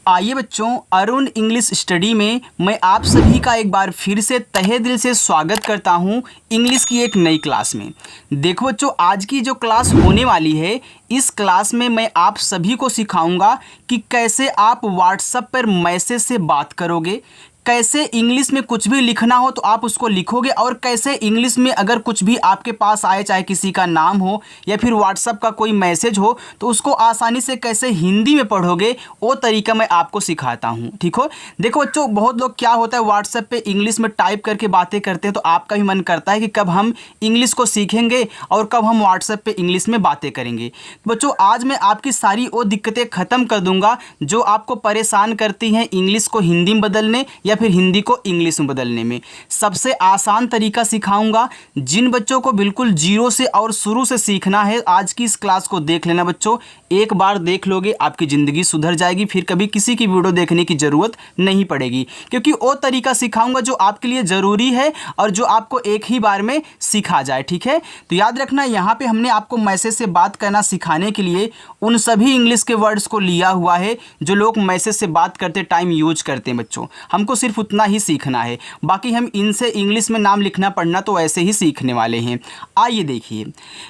आइए बच्चों, Arun English study में मैं आप सभी का एक बार फिर से तहे दिल से स्वागत करता हूं इंग्लिश की एक नई क्लास में। देखो बच्चों, आज की जो क्लास होने वाली है, इस क्लास में मैं आप सभी को सिखाऊंगा कि कैसे आप व्हाट्सएप पर मैसेज से बात करोगे, कैसे इंग्लिश में कुछ भी लिखना हो तो आप उसको लिखोगे, और कैसे इंग्लिश में अगर कुछ भी आपके पास आए, चाहे किसी का नाम हो या फिर व्हाट्सएप का कोई मैसेज हो, तो उसको आसानी से कैसे हिंदी में पढ़ोगे, वो तरीका मैं आपको सिखाता हूँ। ठीक हो। देखो बच्चों, बहुत लोग क्या होता है, व्हाट्सएप पे इंग्लिश में टाइप करके बातें करते हैं, तो आपका भी मन करता है कि कब हम इंग्लिश को सीखेंगे और कब हम व्हाट्सएप पे इंग्लिश में बातें करेंगे। बच्चों, आज मैं आपकी सारी वो दिक्कतें ख़त्म कर दूंगा जो आपको परेशान करती हैं इंग्लिश को हिंदी में बदलने या फिर हिंदी को इंग्लिश में बदलने में। सबसे आसान तरीका सिखाऊंगा। जिन बच्चों को बिल्कुल जीरो से और शुरू से सीखना है, आज की इस क्लास को देख लेना बच्चों। एक बार देख लोगे आपकी ज़िंदगी सुधर जाएगी, फिर कभी किसी की वीडियो देखने की ज़रूरत नहीं पड़ेगी, क्योंकि वो तरीका सिखाऊंगा जो आपके लिए ज़रूरी है और जो आपको एक ही बार में सीखा जाए। ठीक है, तो याद रखना, यहाँ पे हमने आपको मैसेज से बात करना सिखाने के लिए उन सभी इंग्लिश के वर्ड्स को लिया हुआ है जो लोग मैसेज से बात करते टाइम यूज करते हैं। बच्चों, हमको सिर्फ उतना ही सीखना है, बाकी हम इनसे इंग्लिश में नाम लिखना पढ़ना तो ऐसे ही सीखने वाले हैं। आइए देखिए,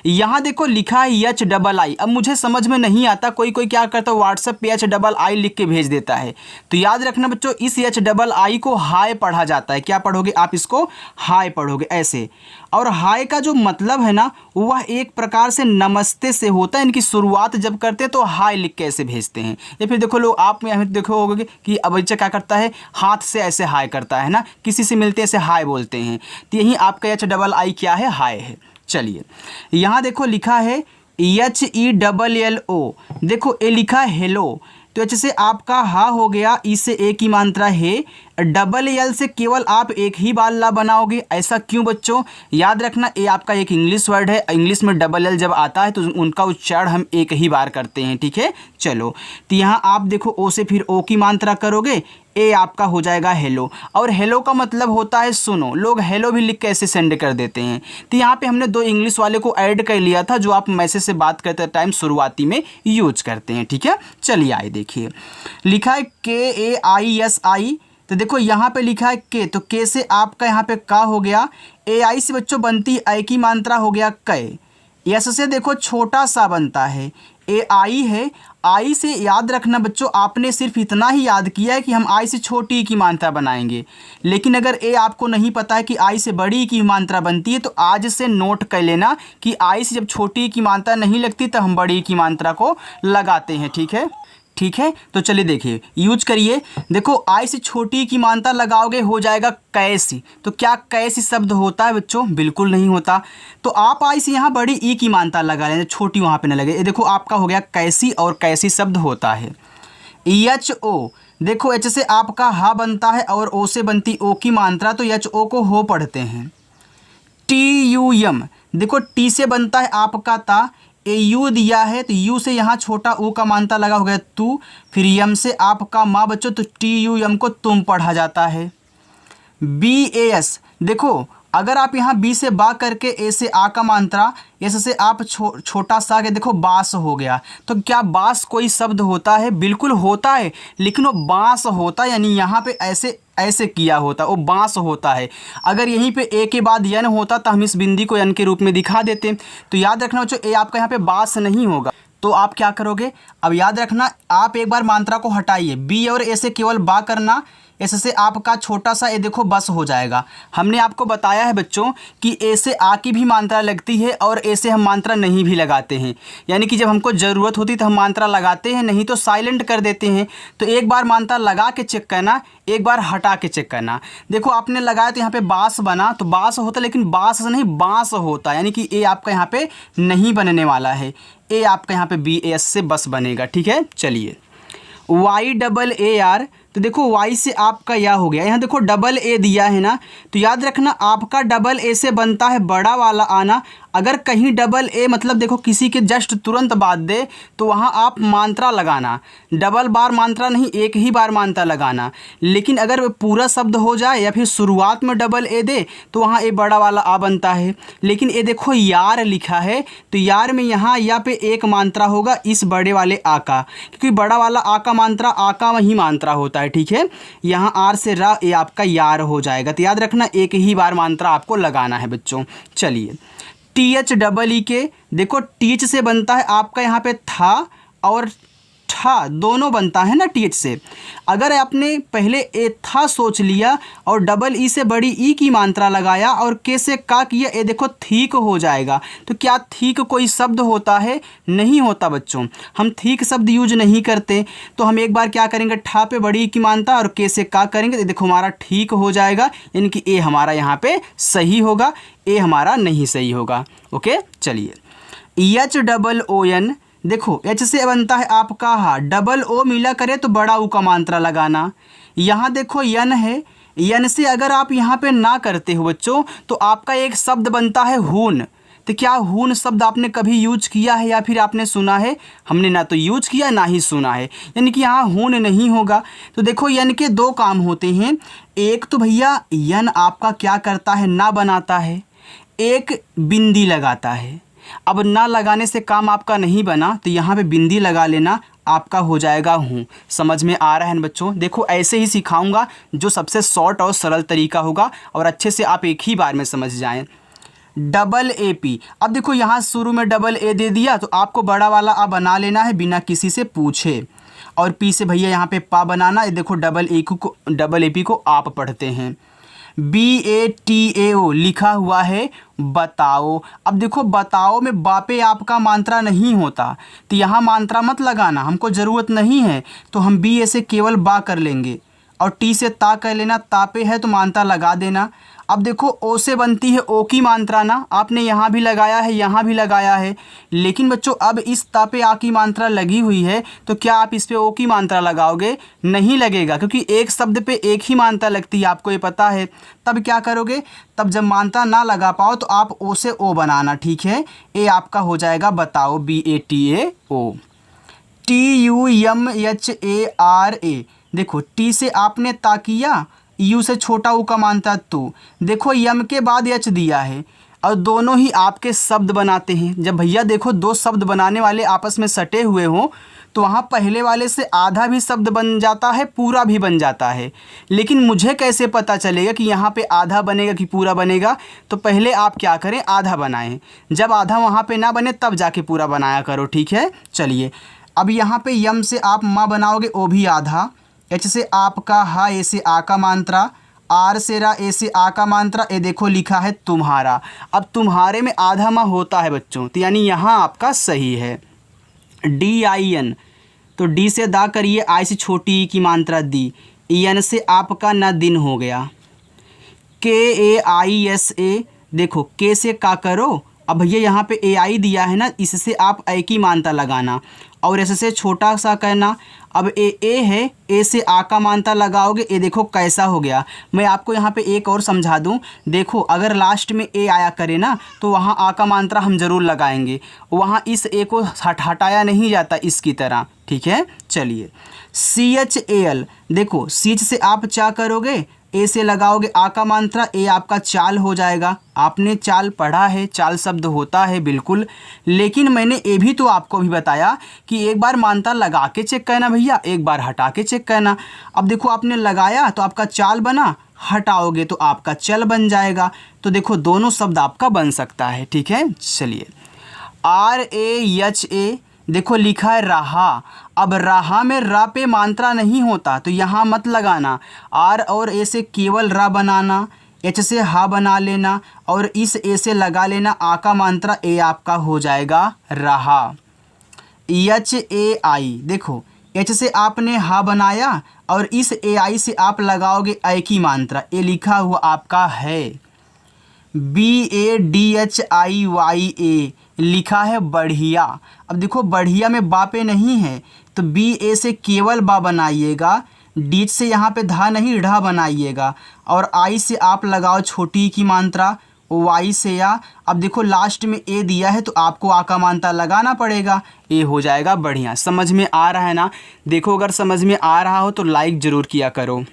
यहाँ देखो लिखा है HII। अब मुझे समझ में नहीं आता, कोई कोई क्या करता है व्हाट्सएप पे HII लिख के भेज देता है। तो याद रखना बच्चों, इस HII को हाय पढ़ा जाता है। क्या पढ़ोगे आप? इसको हाय पढ़ोगे ऐसे। और हाय का जो मतलब है ना, वह एक प्रकार से नमस्ते से होता है। इनकी शुरुआत जब करते हैं तो हाय लिख के ऐसे भेजते हैं। या फिर देखो लोग, आप यहाँ देखो होगे कि अब बच्चा क्या करता है, हाथ से ऐसे हाय करता है ना, किसी से मिलते ऐसे हाय बोलते हैं। तो यही आपका HII क्या है, हाय है। चलिए, यहाँ देखो लिखा है HELLO। देखो ये लिखा है हेलो, तो एच से आपका हा हो गया, ई से एक ही मात्रा है, डबल एल से केवल आप एक ही बार ला बनाओगे। ऐसा क्यों बच्चों? याद रखना, ये आपका एक इंग्लिश वर्ड है। इंग्लिश में डबल एल जब आता है तो उनका उच्चारण हम एक ही बार करते हैं। ठीक है, चलो, तो यहाँ आप देखो ओ से फिर ओ की मात्रा करोगे, ए आपका हो जाएगा हेलो। और हेलो का मतलब होता है सुनो। लोग हेलो भी लिख के ऐसे सेंड कर देते हैं। तो यहाँ पे हमने दो इंग्लिश वाले को ऐड कर लिया था जो आप मैसेज से बात करते टाइम शुरुआती में यूज करते हैं। ठीक है, चलिए आइए देखिए, लिखा है KAISI। तो देखो यहाँ पे लिखा है के, तो के से आपका यहाँ पे का हो गया, AI से बच्चों बनती आई की मात्रा हो गया कै। यस से देखो छोटा सा बनता है, AI है। आई से याद रखना बच्चों, आपने सिर्फ इतना ही याद किया है कि हम आई से छोटी की मात्रा बनाएंगे, लेकिन अगर ए आपको नहीं पता है कि आई से बड़ी की मात्रा बनती है, तो आज से नोट कर लेना कि आई से जब छोटी की मात्रा नहीं लगती तो हम बड़ी की मात्रा को लगाते हैं। ठीक है, ठीक है, तो चलिए देखिए, यूज करिए। देखो, आई से छोटी की मात्रा लगाओगे हो जाएगा कैसी। तो क्या कैसी शब्द होता है बच्चों? बिल्कुल नहीं होता। तो आप आई से यहाँ बड़ी ई की मात्रा लगा लें, छोटी वहाँ पे न लगे। ये देखो आपका हो गया कैसी, और कैसी शब्द होता है HO। देखो एच से आपका हा बनता है और ओ से बनती ओ की मात्रा, तो HO को हो पढ़ते हैं। TUM, देखो टी से बनता है आपका ता, ए यू दिया है तो यू से यहाँ छोटा ऊ का मात्रा लगा हो गया तू, फिर यम से आपका माँ बच्चों, तो TUM को तुम पढ़ा जाता है। BAS, देखो अगर आप यहाँ बी से बा करके ए से आ का मात्रा, एस से आप छोटा सा के देखो बास हो गया। तो क्या बास कोई शब्द होता है? बिल्कुल होता है, लेकिन वो बांस होता है, यानी यहाँ पे ऐसे ऐसे किया होता, वो बांस होता है। अगर यहीं पे ए के बाद यन होता तो हम इस बिंदी को यन के रूप में दिखा देते। तो याद रखना बच्चों, ए आपका यहाँ पे बास नहीं होगा। तो आप क्या करोगे? अब याद रखना, आप एक बार मात्रा को हटाइए, बी और ए से केवल बा करना, ऐसे से आपका छोटा सा ए देखो बस हो जाएगा। हमने आपको बताया है बच्चों कि ए से आ की भी मात्रा लगती है और ए से हम मात्रा नहीं भी लगाते हैं, यानी कि जब हमको ज़रूरत होती तो हम मात्रा लगाते हैं, नहीं तो साइलेंट कर देते हैं। तो एक बार मात्रा लगा के चेक करना, एक बार हटा के चेक करना। देखो आपने लगाया तो यहाँ पे बास बना, तो बास होता, लेकिन बास नहीं बांस होता, यानी कि ए आपका यहाँ पे नहीं बनने वाला है। ए आपका यहाँ पे BAS से बस बनेगा। ठीक है, चलिए, YAAR। तो देखो वाई से आपका या हो गया। यहाँ देखो डबल ए दिया है ना, तो याद रखना आपका डबल ए से बनता है बड़ा वाला आना। अगर कहीं डबल ए मतलब देखो किसी के जस्ट तुरंत बाद दे तो वहाँ आप मात्रा लगाना, डबल बार मात्रा नहीं, एक ही बार मात्रा लगाना। लेकिन अगर पूरा शब्द हो जाए या फिर शुरुआत में डबल ए दे तो वहाँ ए बड़ा वाला आ बनता है। लेकिन ये देखो यार लिखा है, तो यार में यहाँ या पे एक मात्रा होगा इस बड़े वाले आ का, क्योंकि बड़ा वाला आ का मात्रा आ का वही मात्रा होता है। ठीक है, यहाँ आर से रा ये आपका यार हो जाएगा। तो याद रखना एक ही बार मात्रा आपको लगाना है बच्चों। चलिए टी एच डबल ई के, देखो टीच से बनता है आपका यहाँ पे था और ठा दोनों बनता है ना टी एच से। अगर आपने पहले ए था सोच लिया और डबल ई से बड़ी ई की मात्रा लगाया और के से का किया, ये देखो थीक हो जाएगा। तो क्या थीक कोई शब्द होता है? नहीं होता बच्चों, हम थीक शब्द यूज नहीं करते। तो हम एक बार क्या करेंगे, ठा पे बड़ी ई की मात्रा और के से का करेंगे, तो देखो हमारा ठीक हो जाएगा, यानी कि ए हमारा यहाँ पे सही होगा, ए हमारा नहीं सही होगा। ओके चलिए एच डबल ओ एन, देखो एच से बनता है आपका हा, डबल ओ मिला करे तो बड़ा ऊ का मात्रा लगाना। यहाँ देखो यन है, यन से अगर आप यहाँ पे ना करते हो बच्चों तो आपका एक शब्द बनता है हून। तो क्या हून शब्द आपने कभी यूज किया है या फिर आपने सुना है? हमने ना तो यूज किया ना ही सुना है, यानी कि यहाँ हून नहीं होगा। तो देखो यन के दो काम होते हैं, एक तो भैया यन आपका क्या करता है, ना बनाता है, एक बिंदी लगाता है। अब ना लगाने से काम आपका नहीं बना तो यहाँ पे बिंदी लगा लेना, आपका हो जाएगा हूँ। समझ में आ रहा है ना बच्चों? देखो ऐसे ही सिखाऊंगा जो सबसे शॉर्ट और सरल तरीका होगा और अच्छे से आप एक ही बार में समझ जाएं। डबल ए पी, अब देखो यहाँ शुरू में डबल ए दे दिया तो आपको बड़ा वाला आ बना लेना है बिना किसी से पूछे, और पी से भैया यहाँ पे पा बनाना। ये देखो डबल ए पी को आप पढ़ते हैं। BATAO लिखा हुआ है बताओ। अब देखो बताओ में बापे आपका मात्रा नहीं होता, तो यहाँ मात्रा मत लगाना, हमको ज़रूरत नहीं है। तो हम BA से केवल बा कर लेंगे और टी से ता कर लेना, तापे है तो मात्रा लगा देना। अब देखो ओ से बनती है ओ की मात्रा ना, आपने यहाँ भी लगाया है यहाँ भी लगाया है, लेकिन बच्चों अब इस ता पे आ की मात्रा लगी हुई है तो क्या आप इस पे ओ की मात्रा लगाओगे? नहीं लगेगा, क्योंकि एक शब्द पे एक ही मात्रा लगती है, आपको ये पता है। तब क्या करोगे, तब जब मात्रा ना लगा पाओ तो आप ओ से ओ बनाना। ठीक है, ए आपका हो जाएगा बताओ, BATAO। TUMHARA, देखो टी से आपने ता किया, यू से छोटा ऊ का मात्रा तो, देखो यम के बाद एच दिया है और दोनों ही आपके शब्द बनाते हैं। जब भैया देखो दो शब्द बनाने वाले आपस में सटे हुए हों तो वहाँ पहले वाले से आधा भी शब्द बन जाता है, पूरा भी बन जाता है। लेकिन मुझे कैसे पता चलेगा कि यहाँ पे आधा बनेगा कि पूरा बनेगा? तो पहले आप क्या करें, आधा बनाएं, जब आधा वहाँ पे ना बने तब जाके पूरा बनाया करो। ठीक है, चलिए अब यहाँ पे यम से आप माँ बनाओगे, ओ भी आधा, एच से आपका हा, ए से आ का मात्रा, आर से रा, ए से आ का मात्रा, ए देखो लिखा है तुम्हारा। अब तुम्हारे में आधा माँ होता है बच्चों, तो यानी यहाँ आपका सही है। DIN, तो डी से दा करिए, आई से छोटी ई की मात्रा दी, EN से आपका ना दिन हो गया। KAISA, देखो के से का करो, अब भैया यहाँ पे AI दिया है ना, इससे आप ए की मात्रा लगाना और ऐसे से छोटा सा करना। अब ए है, ए से आ का मात्रा लगाओगे, ये देखो कैसा हो गया। मैं आपको यहाँ पे एक और समझा दूँ, देखो अगर लास्ट में ए आया करे ना तो वहाँ आ का मात्रा हम ज़रूर लगाएंगे, वहाँ इस ए को हटाया नहीं जाता इसकी तरह। ठीक है, चलिए CHAL, देखो CH से आप चा करोगे, ए से लगाओगे आ का मात्रा, ए आपका चाल हो जाएगा। आपने चाल पढ़ा है, चाल शब्द होता है बिल्कुल, लेकिन मैंने ये भी तो आपको भी बताया कि एक बार मात्रा लगा के चेक करना भैया, एक बार हटा के चेक करना। अब देखो आपने लगाया तो आपका चाल बना, हटाओगे तो आपका चल बन जाएगा। तो देखो दोनों शब्द आपका बन सकता है। ठीक है, चलिए RAHA, देखो लिखा है रहा। अब रहा में रा पे मात्रा नहीं होता तो यहाँ मत लगाना, आर और ए से केवल रा बनाना, एच से हा बना लेना और इस ए से लगा लेना आ का मात्रा, ए आपका हो जाएगा रहा। HAI, देखो एच से आपने हा बनाया और इस AI से आप लगाओगे ए की मात्रा, ए लिखा हुआ आपका है। BADHIYA, लिखा है बढ़िया। अब देखो बढ़िया में बा पे नहीं है तो BA से केवल बा बनाइएगा, डी से यहाँ पे धा नहीं ढा बनाइएगा, और आई से आप लगाओ छोटी की मात्रा, वाई से या। अब देखो लास्ट में ए दिया है तो आपको आ का मात्रा लगाना पड़ेगा, ए हो जाएगा। बढ़िया, समझ में आ रहा है ना। देखो अगर समझ में आ रहा हो तो लाइक ज़रूर किया करो।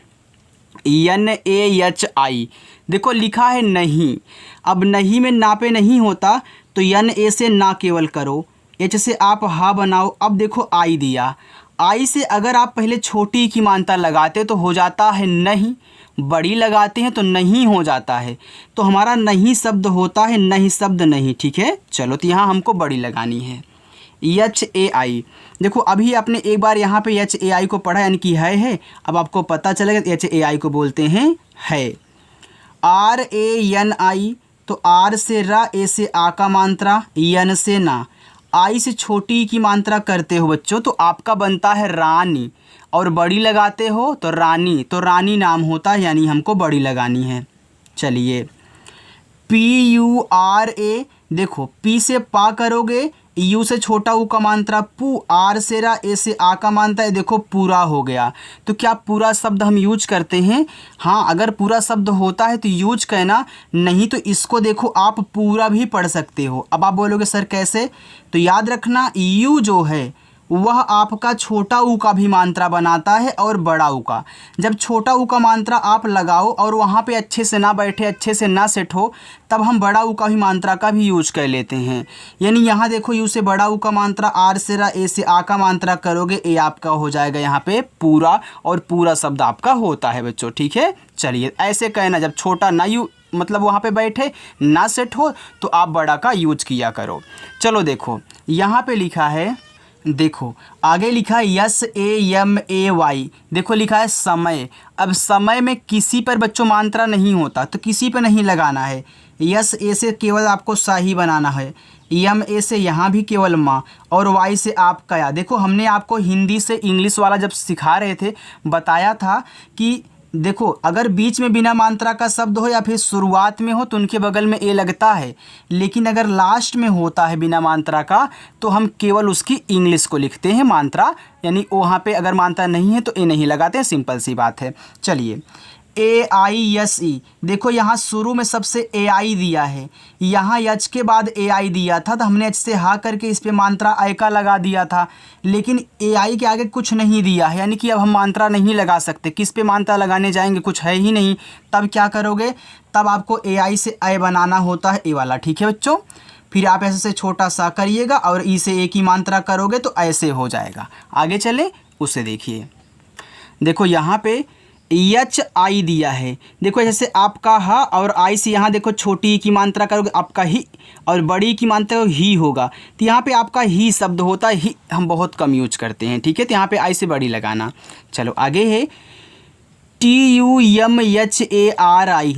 NaHI, देखो लिखा है नहीं। अब नहीं में ना पे नहीं होता तो Na से ना केवल करो, H से आप हा बनाओ। अब देखो आई दिया, आई से अगर आप पहले छोटी की मात्रा लगाते तो हो जाता है नहीं, बड़ी लगाते हैं तो नहीं हो जाता है, तो हमारा नहीं शब्द होता है नहीं शब्द नहीं। ठीक है, चलो तो यहाँ हमको बड़ी लगानी है। HAI, देखो अभी आपने एक बार यहाँ पे HAI को पढ़ा यानी कि है। अब आपको पता चलेगा HAI को बोलते हैं है। RANI, तो आर से रा, ए से आ का मात्रा, यन से ना, आई से छोटी की मात्रा करते हो बच्चों तो आपका बनता है रानी, और बड़ी लगाते हो तो रानी, तो रानी नाम होता है, यानी हमको बड़ी लगानी है। चलिए PURA, देखो पी से पा करोगे, यू से छोटा ऊ का मात्रा पू, आर से रा, ए से आ का मात्रा है, देखो पूरा हो गया। तो क्या पूरा शब्द हम यूज करते हैं? हाँ, अगर पूरा शब्द होता है तो यूज करना, नहीं तो इसको देखो आप पूरा भी पढ़ सकते हो। अब आप बोलोगे सर कैसे? तो याद रखना यू जो है वह आपका छोटा ऊ का भी मात्रा बनाता है और बड़ा ऊ का। जब छोटा ऊ का मात्रा आप लगाओ और वहाँ पे अच्छे से ना बैठे, अच्छे से ना सेट हो, तब हम बड़ा ऊ का भी मात्रा का भी यूज कर लेते हैं। यानी यहाँ देखो यू से बड़ा ऊ का मात्रा, आर से रा, ए से आ का मात्रा करोगे, ए आपका हो जाएगा यहाँ पे पूरा, और पूरा शब्द आपका होता है बच्चों। ठीक है, चलिए ऐसे कहना, जब छोटा ना यू मतलब वहाँ पे बैठे ना सेट हो तो आप बड़ा का यूज किया करो। चलो देखो यहाँ पे लिखा है, देखो आगे लिखा है SAMAY, देखो लिखा है समय। अब समय में किसी पर बच्चों मात्रा नहीं होता तो किसी पर नहीं लगाना है। SA से केवल आपको सा ही बनाना है, MA से यहाँ भी केवल माँ, और Y से आपका या। देखो हमने आपको हिंदी से इंग्लिश वाला जब सिखा रहे थे बताया था कि देखो अगर बीच में बिना मात्रा का शब्द हो या फिर शुरुआत में हो तो उनके बगल में ए लगता है, लेकिन अगर लास्ट में होता है बिना मात्रा का तो हम केवल उसकी इंग्लिश को लिखते हैं मात्रा, यानी वहाँ पे अगर मात्रा नहीं है तो ए नहीं लगाते हैं, सिंपल सी बात है। चलिए AISE, देखो यहाँ शुरू में सबसे AI दिया है, यहाँ एच के बाद AI दिया था तो हमने एच से हा करके इस पे मात्रा आई का लगा दिया था, लेकिन AI के आगे कुछ नहीं दिया है, यानी कि अब हम मात्रा नहीं लगा सकते। किस पे मात्रा लगाने जाएंगे, कुछ है ही नहीं, तब क्या करोगे? तब आपको AI से आई बनाना होता है, ए वाला। ठीक है बच्चों, फिर आप ऐसे से छोटा सा करिएगा और ई से ए की मात्रा करोगे तो ऐसे हो जाएगा। आगे चले उसे देखिए, देखो यहाँ पे HI दिया है, देखो जैसे आपका हा और आई से यहाँ देखो छोटी की मात्रा करोगे आपका ही, और बड़ी की मात्रा ही होगा, तो यहाँ पे आपका ही शब्द होता है, ही हम बहुत कम यूज करते हैं। ठीक है, तो यहाँ पे आई से बड़ी लगाना। चलो आगे है TUMHARI,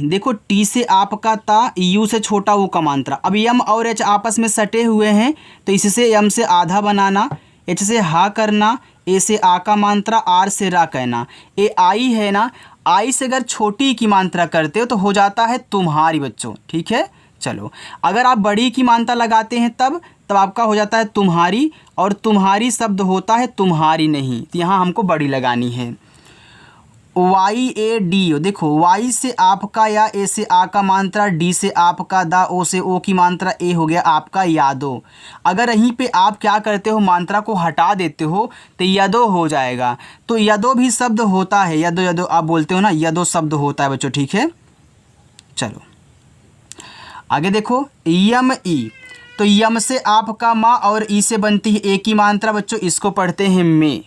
देखो टी से आपका ता, यू से छोटा ऊ का मात्रा। अब यम और एच आपस में सटे हुए हैं तो इससे यम से आधा बनाना, एच से हा करना, ए से आ का मात्रा, आर से रा कहना। ए आई है ना, आई से अगर छोटी की मात्रा करते हो तो हो जाता है तुम्हारी बच्चों। ठीक है, चलो अगर आप बड़ी की मात्रा लगाते हैं तब आपका हो जाता है तुम्हारी, और तुम्हारी शब्द होता है तुम्हारी नहीं, तो यहाँ हमको बड़ी लगानी है। YAD, देखो Y से आपका या, ए से आ का मात्रा, डी से आपका दा, ओ से ओ की मात्रा, ए हो गया आपका यादो। अगर यहीं पे आप क्या करते हो, मात्रा को हटा देते हो तो यदो हो जाएगा, तो यदो भी शब्द होता है, यदो यदो आप बोलते हो ना, यदो शब्द होता है बच्चों। ठीक है, चलो आगे देखो YME, तो यम से आपका माँ और ई से बनती है ए की मात्रा बच्चों, इसको पढ़ते हैं में।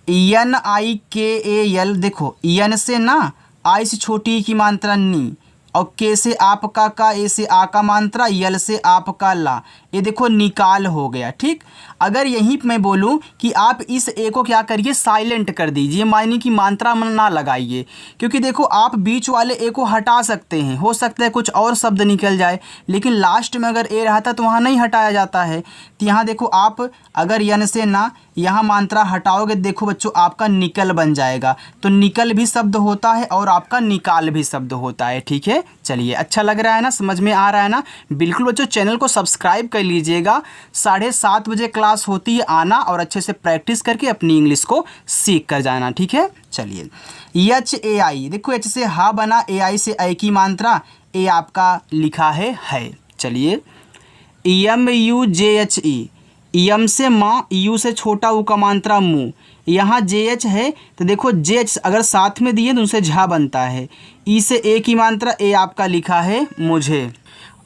NIKAL, देखो यन से ना, आई से छोटी की मात्रा नी, और के से आपका का, ए से आ का मात्रा, यल से आपका ला, ये देखो निकाल हो गया। ठीक, अगर यहीं मैं बोलूं कि आप इस ए को क्या करिए, साइलेंट कर दीजिए, मायने की मात्रा ना लगाइए, क्योंकि देखो आप बीच वाले ए को हटा सकते हैं, हो सकता है कुछ और शब्द निकल जाए, लेकिन लास्ट में अगर ए रहता तो वहाँ नहीं हटाया जाता है। तो यहाँ देखो आप अगर यन से ना यहाँ मात्रा हटाओगे, देखो बच्चों आपका निकल बन जाएगा, तो निकल भी शब्द होता है और आपका निकाल भी शब्द होता है। ठीक है, चलिए अच्छा लग रहा है ना, समझ में आ रहा है ना? बिल्कुल बच्चों चैनल को सब्सक्राइब कर लीजिएगा, 7:30 बजे क्लास क्लास होती है आना और अच्छे से प्रैक्टिस करके अपनी इंग्लिश को सीख कर जाना, ठीक है। चलिए, एच ए आई, देखो एच से हा बना, ए आई से ऐ की मात्रा, ए आपका लिखा है। चलिए, यम यू जे एच ई, यम से माँ, यू से छोटा ऊ का मात्रा मुँह, यहाँ जे एच है तो देखो जे एच अगर साथ में दिए तो उनसे झा बनता है, ई से ए की मात्रा, ए आपका लिखा है मुझे।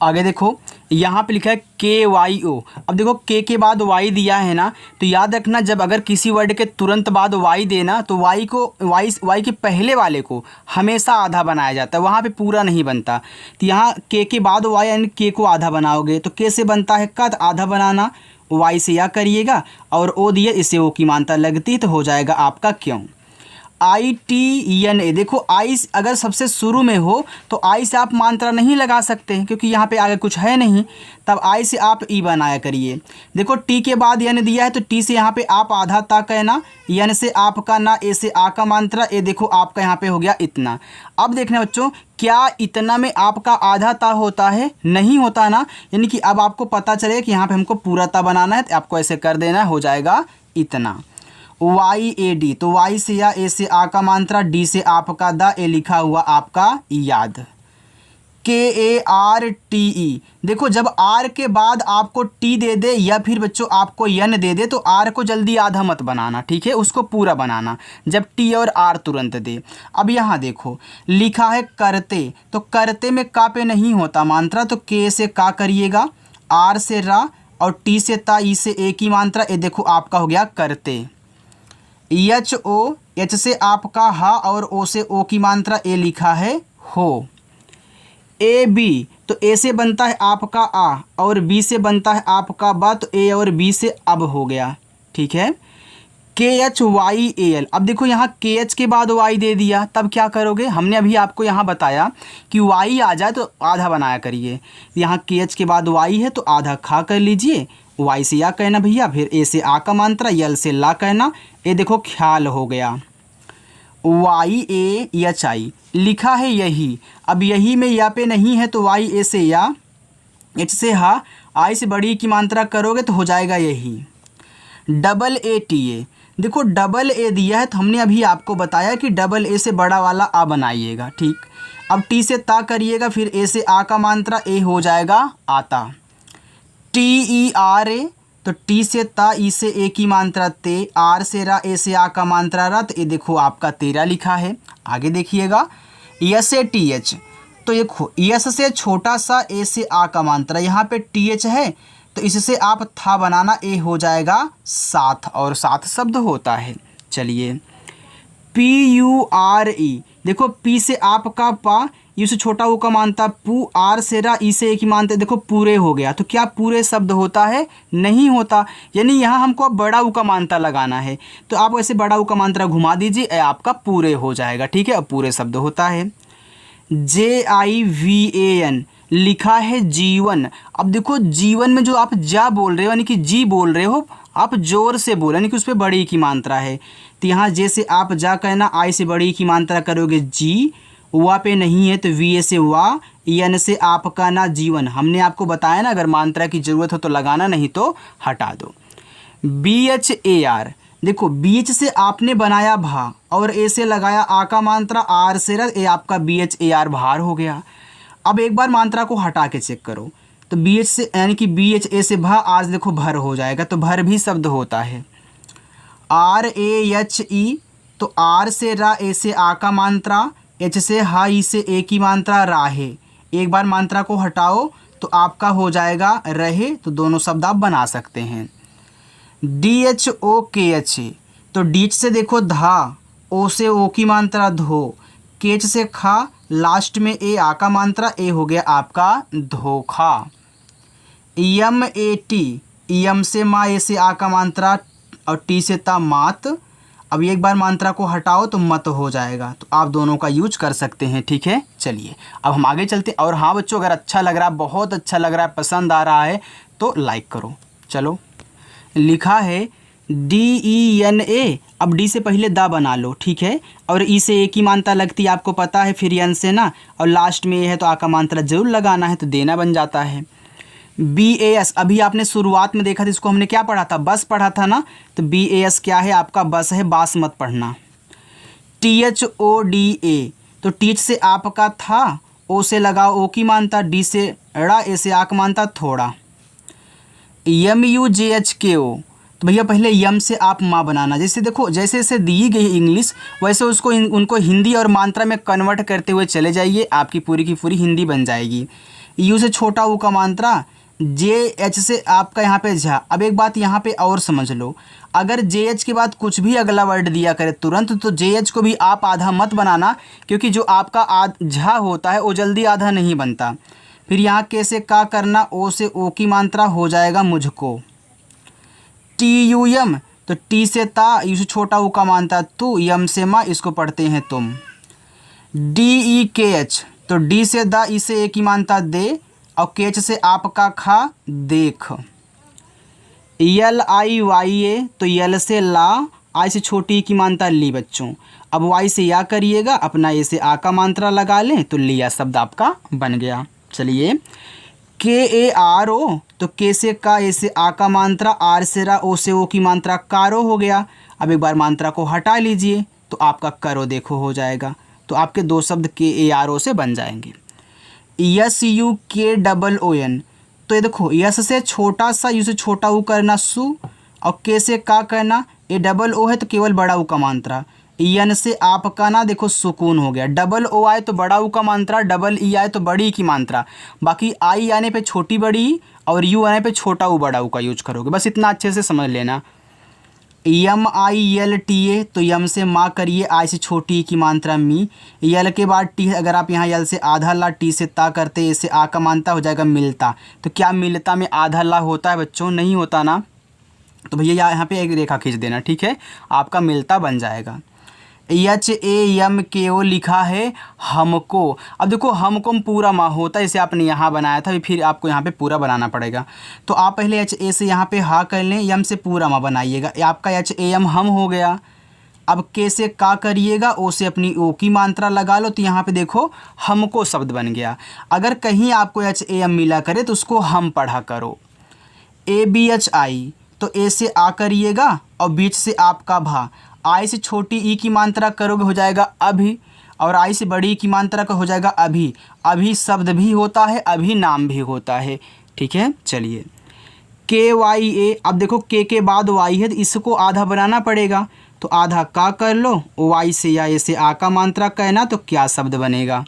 आगे देखो यहाँ पे लिखा है के वाई ओ, अब देखो के बाद वाई दिया है ना, तो याद रखना जब अगर किसी वर्ड के तुरंत बाद वाई देना तो वाई के पहले वाले को हमेशा आधा बनाया जाता है, वहाँ पे पूरा नहीं बनता। तो यहाँ के बाद वाई यानी के को आधा बनाओगे तो के से बनता है का, तो आधा बनाना, वाई से या करिएगा और ओ दिए इसे ओ की मात्रा लगती है तो हो जाएगा आपका क्यों। आई टी एन ए, देखो आई अगर सबसे शुरू में हो तो आई से आप मात्रा नहीं लगा सकते क्योंकि यहाँ पे आगे कुछ है नहीं, तब आई से आप ई बनाया करिए। देखो टी के बाद एन दिया है तो टी से यहाँ पे आप आधा ता कहना, एन से आपका ना, ए से आ का मात्रा, ए देखो आपका यहाँ पे हो गया इतना। अब देखना बच्चों, क्या इतना में आपका आधा ता होता है? नहीं होता ना, यानी कि अब आपको पता चलेगा कि यहाँ पे हमको पूरा ता बनाना है, तो आपको ऐसे कर देना, हो जाएगा इतना। वाई ए डी, तो वाई से या, ए से आ का मात्रा, डी से आपका दा, ए लिखा हुआ आपका याद। के ए आर टी ई, देखो जब आर के बाद आपको टी दे दे या फिर बच्चों आपको यन दे दे तो आर को जल्दी आधा मत बनाना, ठीक है, उसको पूरा बनाना जब टी और आर तुरंत दे। अब यहाँ देखो लिखा है करते, तो करते में का पे नहीं होता मात्रा, तो के से का करिएगा, आर से रा और टी से ता, ई से ए की मात्रा, ए देखो आपका हो गया करते। एच ओ, एच से आपका हा और ओ से ओ की मात्रा, ए लिखा है हो। ए बी, तो ए से बनता है आपका आ और बी से बनता है आपका बा, तो ए और बी से अब हो गया, ठीक है। के एच वाई ए एल, अब देखो यहाँ के एच के बाद वाई दे दिया, तब क्या करोगे, हमने अभी आपको यहाँ बताया कि वाई आ जाए तो आधा बनाया करिए। यहाँ के एच के बाद वाई है तो आधा खा कर लीजिए, वाई से या कहना भैया, फिर ए से आ का मात्रा, यल से ला कहना, ए देखो ख्याल हो गया। वाई ए एच आई लिखा है यही, अब यही में या पे नहीं है तो वाई ए से या, एच से हा, आई से बड़ी की मात्रा करोगे तो हो जाएगा यही। डबल ए टी ए, देखो डबल ए दिया है तो हमने अभी आपको बताया कि डबल ए से बड़ा वाला आ बनाइएगा, ठीक। अब टी से ता करिएगा, फिर ए से आ का मात्रा, ए हो जाएगा आता। टी ई आर ए, तो टी से ता, ई से ए की मात्रा ते, आर से रा, ए से आ का मात्रा रा, तो ये देखो आपका 13 लिखा है। आगे देखिएगा यस ए टी एच, तो देखो यस से छोटा सा, ए से आ का मात्रा, यहाँ पे टी एच है तो इससे आप था बनाना, ए हो जाएगा 7 और 7 शब्द होता है। चलिए, पी यू आर ई, देखो पी से आपका पा, यू से छोटा ऊ का मानता पू, आर से रा, ई से एक ही मानते, देखो पूरे हो गया, तो क्या पूरे शब्द होता है? नहीं होता, यानी यहाँ हमको अब बड़ा ऊ का मानता लगाना है, तो आप ऐसे बड़ा ऊ का मात्रा घुमा दीजिए, आपका पूरे हो जाएगा, ठीक है, अब पूरे शब्द होता है। जे आई वी ए एन लिखा है जीवन, अब देखो जीवन में जो आप जा बोल रहे हो यानी कि जी बोल रहे हो, आप जोर से बोल यानी कि उस पर बड़ी की मात्रा है, तो यहाँ जे से आप जा कहना, आई से बड़ी की मात्रा करोगे जी, वा पे नहीं है तो वी ए से वा, एन से आपका ना जीवन, हमने आपको बताया ना अगर मात्रा की ज़रूरत हो तो लगाना, नहीं तो हटा दो। बी एच ए आर, देखो बी एच से आपने बनाया भा और ए से लगाया आ का मात्रा, आर से रख, ए आपका बी एच ए आर भार हो गया। अब एक बार मात्रा को हटा के चेक करो, तो बी एच से यानी कि बी एच ए से भा, आज देखो भर हो जाएगा, तो भर भी शब्द होता है। आर ए एच ई, तो आर से रा, ए से आ का मात्रा, एच से हा, ई से ए की मात्रा राहे, एक बार मात्रा को हटाओ तो आपका हो जाएगा रहे, तो दोनों शब्द आप बना सकते हैं। डी एच ओ के एच, तो डी एच से देखो धा, ओ से ओ की मात्रा धो, के एच से खा, लास्ट में ए आ का मात्रा, ए हो गया आपका धोखा। यम ए टी, यम से माँ, ए से आ का मात्रा और टी से ता मात, अब एक बार मात्रा को हटाओ तो मत हो जाएगा, तो आप दोनों का यूज कर सकते हैं, ठीक है। चलिए अब हम आगे चलते हैं, और हाँ बच्चों अगर अच्छा लग रहा है, बहुत अच्छा लग रहा है, पसंद आ रहा है तो लाइक करो। चलो, लिखा है डी ई एन ए, अब डी से पहले दा बना लो, ठीक है, और ई से ए की मात्रा लगती है आपको पता है, फिर एन से ना, और लास्ट में ये है तो आ का मात्रा जरूर लगाना है, तो देना बन जाता है। BAS अभी आपने शुरुआत में देखा था, इसको हमने क्या पढ़ा था, बस पढ़ा था ना, तो BAS क्या है आपका बस है, बास मत पढ़ना। THODA तो टीच से आपका था, ओ से लगा ओ की मानता, डी से ड़ा, ए से आक मानता थोड़ा। MUJHKO तो भैया पहले यम से आप माँ बनाना, जैसे देखो जैसे जैसे दी गई इंग्लिश वैसे उसको उनको हिंदी और मात्रा में कन्वर्ट करते हुए चले जाइए, आपकी पूरी की पूरी हिंदी बन जाएगी। यू से छोटा ऊ का मात्रा, JH से आपका यहाँ पे झा। अब एक बात यहाँ पे और समझ लो, अगर JH के बाद कुछ भी अगला वर्ड दिया करे तुरंत, तो JH को भी आप आधा मत बनाना, क्योंकि जो आपका झा होता है वो जल्दी आधा नहीं बनता। फिर यहाँ के से का करना, ओ से ओ की मात्रा हो जाएगा मुझको। TUM तो टी से ता, यू से छोटा ऊ का मानता तू, यम से माँ, इसको पढ़ते हैं तुम। DEKH तो डी से दा, ई से ए की मानता दे, और केच से आपका खा देख। LIYA तो यल से ला, आई से छोटी की मानता ली बच्चों। अब वाई से या करिएगा, अपना ए से आ का मात्रा लगा लें तो लिया शब्द आपका बन गया। चलिए KARO तो के से का, ए से आ का मात्रा, आर से रा, ओ से ओ की मात्रा कारो हो गया। अब एक बार मात्रा को हटा लीजिए तो आपका करो देखो हो जाएगा। तो आपके दो शब्द KARO से बन जाएंगे। SUKOON तो ये देखो यस से छोटा सा, यू से छोटा ऊ करना सु, और के से का करना, ए डबल ओ है तो केवल बड़ा ऊ का मात्रा। यन से आपका ना देखो सुकून हो गया, डबल ओ आए तो बड़ा ऊ का मात्रा, डबल ई आए तो बड़ी की मात्रा, बाकी आई आने पे छोटी बड़ी और यू आने पे छोटा ऊ बड़ा ऊ का यूज करोगे, बस इतना अच्छे से समझ लेना। MILTA तो यम से माँ करिए, आई से छोटी की मात्रा मी, यल के बाद टी, अगर आप यहाँ यल से आधा ला, टी से ता करते, ए से आ का मानता हो जाएगा मिलता। तो क्या मिलता में आधा ला होता है बच्चों, नहीं होता ना, तो भैया यहाँ पे एक रेखा खींच देना, ठीक है, आपका मिलता बन जाएगा। HAMKO लिखा है हमको। अब देखो हमको पूरा माँ होता है, इसे आपने यहाँ बनाया था, फिर आपको यहाँ पे पूरा बनाना पड़ेगा। तो आप पहले HA से यहाँ पे हा कर लें, यम से पूरा माँ बनाइएगा, आपका HAM हम हो गया। अब के से का करिएगा, ओ से अपनी ओ की मात्रा लगा लो, तो यहाँ पे देखो हमको शब्द बन गया। अगर कहीं आपको HAM मिला करे तो उसको हम पढ़ा करो। ABHI तो ए से आ करिएगा और बीच से आपका भा, आई से छोटी ई की मात्रा करोगे हो जाएगा अभी, और आई से बड़ी की मात्रा का हो जाएगा अभी। अभी शब्द भी होता है, अभी नाम भी होता है, ठीक है। चलिए KYA, अब देखो के बाद वाई है तो इसको आधा बनाना पड़ेगा, तो आधा का कर लो, वाई से या ए से आ का मात्रा कहना, तो क्या शब्द बनेगा।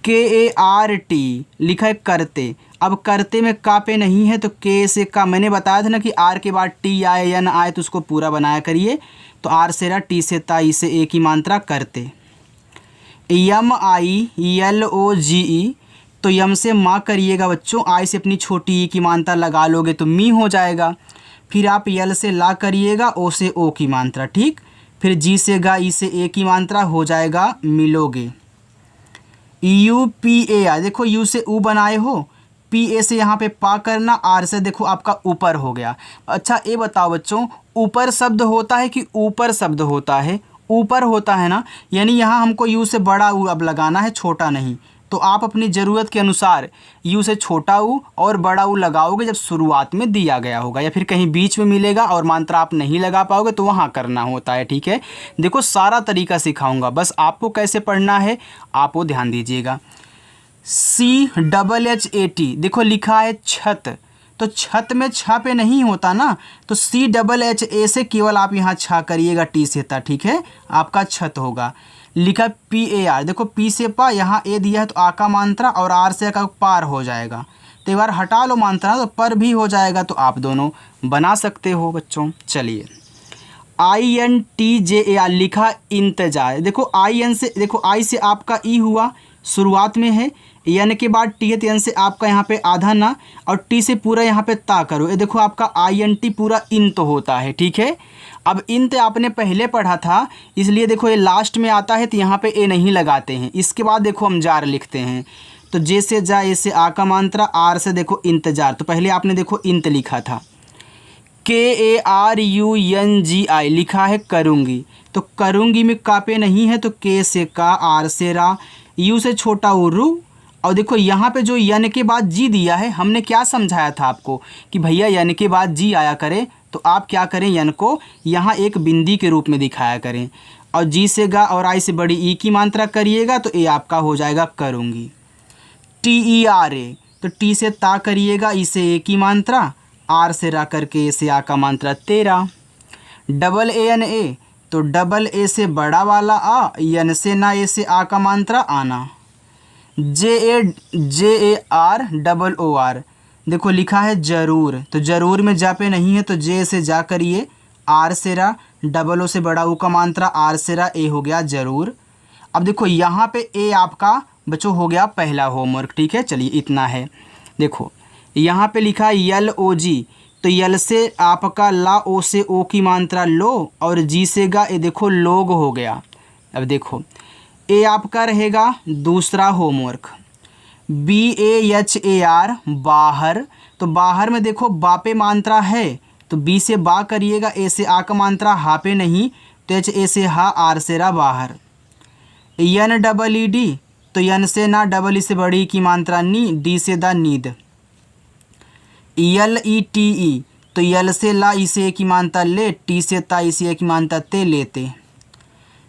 KART लिखा है करते। अब करते में का पे नहीं है तो के से का, मैंने बताया था ना कि आर के बाद टी आए या ना आए तो उसको पूरा बनाया करिए। तो आर से रा, टी से ता, ई से ए की मात्रा करते। MILOGE तो यम से माँ करिएगा बच्चों, आई से अपनी छोटी ई की मात्रा लगा लोगे तो मी हो जाएगा। फिर आप यल से ला करिएगा, ओ से ओ की मात्रा, ठीक। फिर जी से गा, ई से ए की मात्रा हो जाएगा मिलोगे। UPA देखो यू से ऊ बनाए हो, PA से यहाँ पे पा करना, आर से देखो आपका ऊपर हो गया। अच्छा ये बताओ बच्चों, ऊपर शब्द होता है कि ऊपर शब्द होता है, ऊपर होता है ना, यानी यहाँ हमको यू से बड़ा ऊ अब लगाना है, छोटा नहीं। तो आप अपनी ज़रूरत के अनुसार यू से छोटा ऊ और बड़ा ऊ लगाओगे जब शुरुआत में दिया गया होगा, या फिर कहीं बीच में मिलेगा और मात्रा आप नहीं लगा पाओगे तो वहाँ करना होता है, ठीक है। देखो सारा तरीका सिखाऊंगा, बस आपको कैसे पढ़ना है आप वो ध्यान दीजिएगा। CHHAT देखो लिखा है छत, तो छत में छा पे नहीं होता ना, तो CHHA से केवल आप यहाँ छा करिएगा, टी से था, ठीक है, आपका छत होगा। लिखा PAR देखो पी से पा, यहाँ ए दिया है तो आ का मात्रा, और आर से का पार हो जाएगा। तो एक बार हटा लो मात्रा तो पर भी हो जाएगा, तो आप दोनों बना सकते हो बच्चों। चलिए INTJAR लिखा इंतजार। देखो IN से, देखो आई से आपका ई हुआ, शुरुआत में है, यन के बाद टी है तो यन से आपका यहाँ पे आधा ना, और टी से पूरा यहाँ पे ता करो, ये देखो आपका INT पूरा इंत होता है, ठीक है। अब इंत आपने पहले पढ़ा था, इसलिए देखो ये लास्ट में आता है तो यहाँ पे ए नहीं लगाते हैं। इसके बाद देखो हम जार लिखते हैं, तो जे से जा, ए से आ का मात्रा, आर से देखो इंतजार, तो पहले आपने देखो इंत लिखा था। KARUNGI लिखा है करूँगी, तो करूँगी में का पे नहीं है तो के से का, आर से रा, यू से छोटा ऊ रू, और देखो यहाँ पे जो यन के बाद जी दिया है, हमने क्या समझाया था आपको कि भैया यन के बाद जी आया करे तो आप क्या करें, यन को यहाँ एक बिंदी के रूप में दिखाया करें, और जी से गा और आई से बड़ी ई की मात्रा करिएगा तो ए आपका हो जाएगा करूँगी। टी ई आर ए, तो टी से ता करिएगा, ई से ए की मात्रा, आर से रा करके ए से आ का मात्रा 13। डबल ए एन ए, तो डबल ए से बड़ा वाला आ, एन से ना ए से आ का मात्रा आना। J A R double O R, देखो लिखा है जरूर, तो जरूर में जा पे नहीं है तो जे से जा करिए, आर से रा, डबल ओ से बड़ा ऊ का मात्रा, आर से रा, ए हो गया जरूर। अब देखो यहाँ पे ए आपका बच्चों हो गया पहला होमवर्क, ठीक है। चलिए इतना है। देखो यहाँ पे लिखा है यल ओ जी, तो यल से आपका ला, ओ से ओ की मात्रा लो, और जी से गा, ये देखो लोग हो गया। अब देखो ए आपका रहेगा दूसरा homework, B A H A R बाहर, तो बाहर में देखो बा पे मात्रा है तो बी से बा करिएगा, ए से आ का मात्रा हा पे नहीं तो एच ए से हा, आर से रा बाहर। यन डबल ई डी, तो यन से ना, डबल ई से बड़ी की मात्रा नी, डी से दा नींद। यल ई टी ई, तो यल से ला, ई से ए की मात्रा ले, टी से ता, ई से ए की मात्रा ते लेते।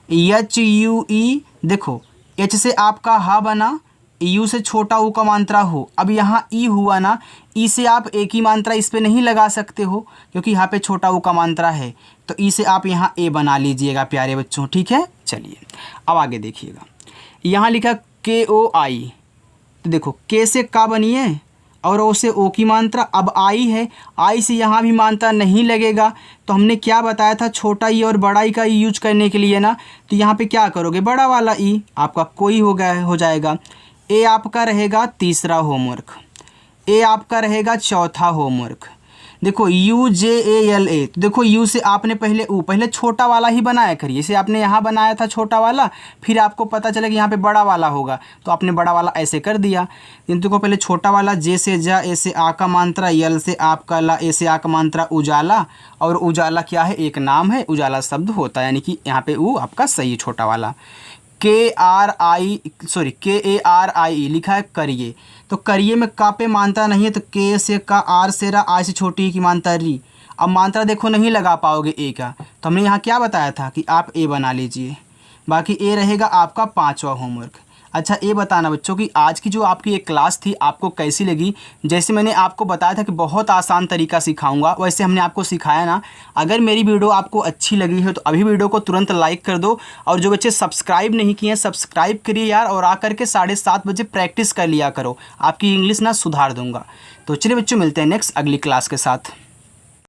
एच यू ई, देखो एच से आपका हा बना, यू से छोटा ऊ का मात्रा हो, अब यहाँ ई हुआ ना, ई से आप ए की मात्रा इस पे नहीं लगा सकते हो क्योंकि यहाँ पे छोटा ऊ का मात्रा है, तो ई से आप यहाँ ए बना लीजिएगा प्यारे बच्चों, ठीक है। चलिए अब आगे देखिएगा, यहाँ लिखा के ओ आई, तो देखो के से का बनिए और ओ से ओ की मात्रा, अब आई है, आई से यहाँ भी मात्रा नहीं लगेगा, तो हमने क्या बताया था, छोटा ई और बड़ा ई का यूज करने के लिए ना, तो यहाँ पे क्या करोगे, बड़ा वाला ई आपका कोई हो जाएगा। ए आपका रहेगा तीसरा होमवर्क, ए आपका रहेगा चौथा होमवर्क। देखो you J A L A, तो देखो यू से आपने पहले छोटा वाला ही बनाया करिए, इसे आपने यहाँ बनाया था छोटा वाला, फिर आपको पता चला कि यहाँ पे बड़ा वाला होगा तो आपने बड़ा वाला ऐसे कर दिया। देखो पहले छोटा वाला, जे से जा, ए से आ का मात्रा, यल से आपका ला, ए से आ का मात्रा उजाला, और उजाला क्या है, एक नाम है, उजाला शब्द होता है, यानी कि यहाँ पे वो आपका सही छोटा वाला। के ए आर आई ई लिखा है करिए, तो करिए में का पे मात्रा नहीं है तो के से का, आर से रा, आई से छोटी की मात्रा री। अब मात्रा देखो नहीं लगा पाओगे ए का, तो हमने यहाँ क्या बताया था कि आप ए बना लीजिए, बाकी ए रहेगा आपका पांचवा होमवर्क। अच्छा ये बताना बच्चों कि आज की जो आपकी एक क्लास थी आपको कैसी लगी। जैसे मैंने आपको बताया था कि बहुत आसान तरीका सिखाऊंगा, वैसे हमने आपको सिखाया ना। अगर मेरी वीडियो आपको अच्छी लगी है तो अभी वीडियो को तुरंत लाइक कर दो, और जो बच्चे सब्सक्राइब नहीं किए हैं सब्सक्राइब करिए यार, और आकर के 7:30 बजे प्रैक्टिस कर लिया करो, आपकी इंग्लिश ना सुधार दूंगा। तो चलिए बच्चों मिलते हैं नेक्स्ट अगली क्लास के साथ।